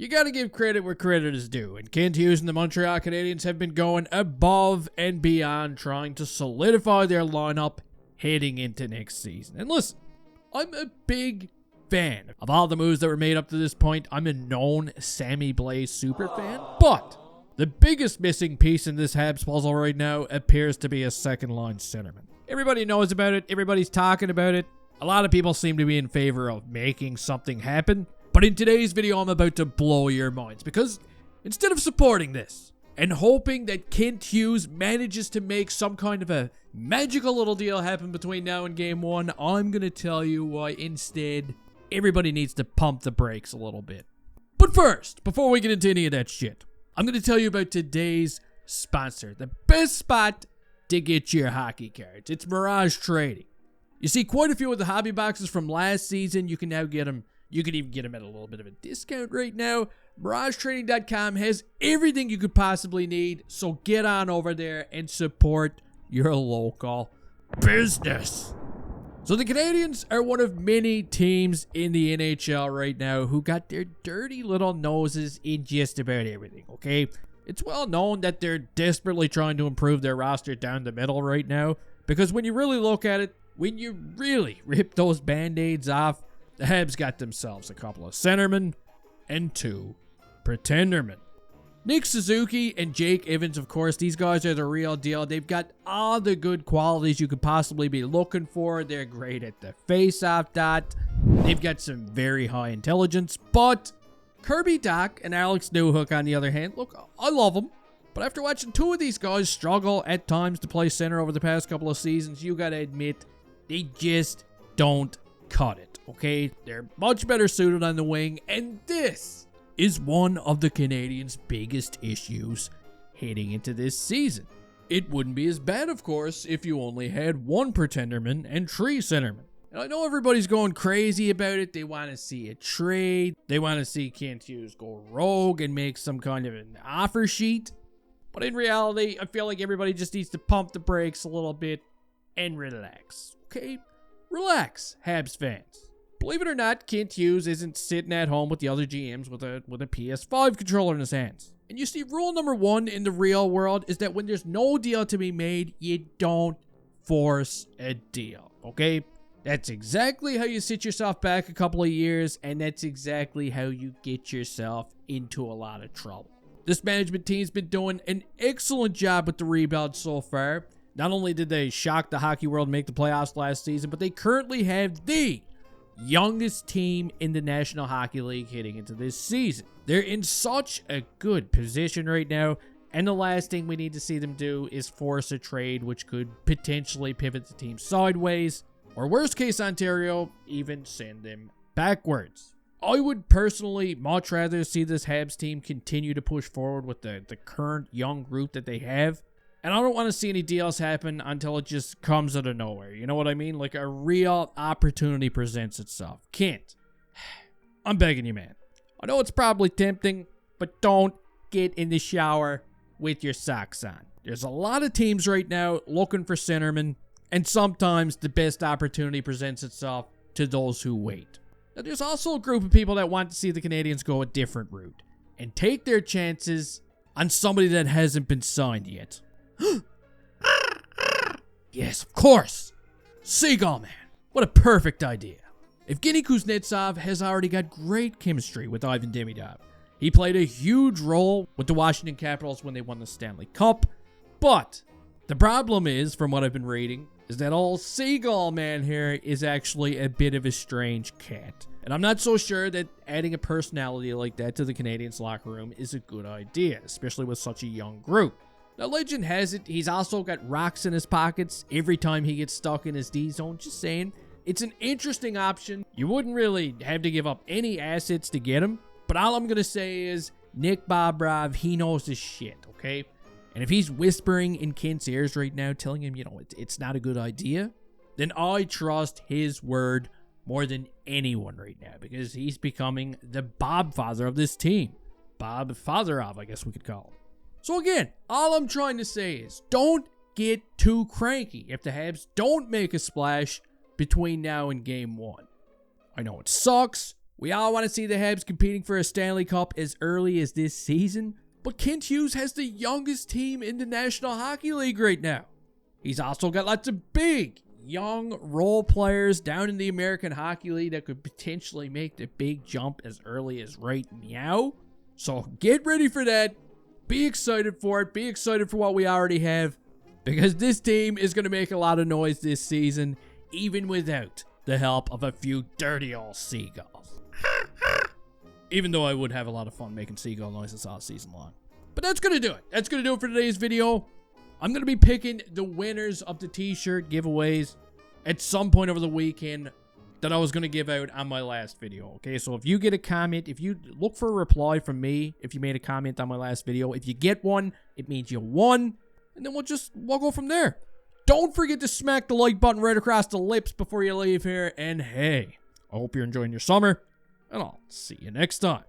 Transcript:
You gotta give credit where credit is due, and Kent Hughes and the Montreal Canadiens have been going above and beyond trying to solidify their lineup heading into next season. And listen, I'm a big fan of all the moves that were made up to this point. I'm a known Sammy Blais super fan, but the biggest missing piece in this Habs puzzle right now appears to be a second-line centerman. Everybody knows about it. Everybody's talking about it. A lot of people seem to be in favor of making something happen. But in today's video, I'm about to blow your minds, because instead of supporting this and hoping that Kent Hughes manages to make some kind of a magical little deal happen between now and game 1, I'm going to tell you why instead everybody needs to pump the brakes a little bit. But first, before we get into any of that shit, I'm going to tell you about today's sponsor, the best spot to get your hockey cards. It's Miraj Trading. You see, quite a few of the hobby boxes from last season, you can now get them. You can even get them at a little bit of a discount right now. MirageTrading.com has everything you could possibly need, so get on over there and support your local business. So the Canadiens are one of many teams in the NHL right now who got their dirty little noses in just about everything, okay? It's well known that they're desperately trying to improve their roster down the middle right now, because when you really look at it, when you really rip those band-aids off, the Habs got themselves a couple of centermen and 2 pretendermen. Nick Suzuki and Jake Evans, of course, these guys are the real deal. They've got all the good qualities you could possibly be looking for. They're great at the face-off dot. They've got some very high intelligence. But Kirby Dach and Alex Newhook, on the other hand, look, I love them. But after watching 2 of these guys struggle at times to play center over the past couple of seasons, you gotta admit, they just don't cut it. Okay, they're much better suited on the wing, and this is one of the Canadiens' biggest issues heading into this season. It wouldn't be as bad, of course, if you only had 1 pretenderman and 3 centermen. And I know everybody's going crazy about it. They want to see a trade. They want to see Kent Hughes go rogue and make some kind of an offer sheet. But in reality, I feel like everybody just needs to pump the brakes a little bit and relax. Okay? Relax, Habs fans. Believe it or not, Kent Hughes isn't sitting at home with the other GMs with a PS5 controller in his hands. And you see, rule number 1 in the real world is that when there's no deal to be made, you don't force a deal, okay? That's exactly how you sit yourself back a couple of years, and that's exactly how you get yourself into a lot of trouble. This management team's been doing an excellent job with the rebuild so far. Not only did they shock the hockey world and make the playoffs last season, but they currently have the youngest team in the National Hockey League heading into this season. They're in such a good position right now, and the last thing we need to see them do is force a trade which could potentially pivot the team sideways, or worst case Ontario, even send them backwards. I would personally much rather see this Habs team continue to push forward with the current young group that they have. And I don't want to see any deals happen until it just comes out of nowhere. You know what I mean? Like a real opportunity presents itself. Kent, I'm begging you, man. I know it's probably tempting, but don't get in the shower with your socks on. There's a lot of teams right now looking for centermen, and sometimes the best opportunity presents itself to those who wait. Now, there's also a group of people that want to see the Canadiens go a different route and take their chances on somebody that hasn't been signed yet. Yes, of course. Seagull Man. What a perfect idea. Evgeny Kuznetsov has already got great chemistry with Ivan Demidov. He played a huge role with the Washington Capitals when they won the Stanley Cup. But the problem is, from what I've been reading, is that old Seagull Man here is actually a bit of a strange cat. And I'm not so sure that adding a personality like that to the Canadiens locker room is a good idea, especially with such a young group. Now, legend has it, he's also got rocks in his pockets every time he gets stuck in his D-zone. Just saying, it's an interesting option. You wouldn't really have to give up any assets to get him. But all I'm going to say is, Nick Bobrov, he knows his shit, okay? And if he's whispering in Kent's ears right now, telling him, it's not a good idea, then I trust his word more than anyone right now, because he's becoming the Bob father of this team. Bob Fatherov, I guess we could call him. So again, all I'm trying to say is, don't get too cranky if the Habs don't make a splash between now and game 1. I know it sucks. We all want to see the Habs competing for a Stanley Cup as early as this season, but Kent Hughes has the youngest team in the National Hockey League right now. He's also got lots of big, young role players down in the American Hockey League that could potentially make the big jump as early as right now. So get ready for that. Be excited for it. Be excited for what we already have, because this team is going to make a lot of noise this season, even without the help of a few dirty old seagulls. Even though I would have a lot of fun making seagull noises all season long. But that's going to do it. That's going to do it for today's video. I'm going to be picking the winners of the t-shirt giveaways at some point over the weekend that I was going to give out on my last video. Okay, so if you get a comment, if you look for a reply from me, if you made a comment on my last video, if you get one, it means you won. And then we'll go from there. Don't forget to smack the like button right across the lips before you leave here. And hey, I hope you're enjoying your summer. And I'll see you next time.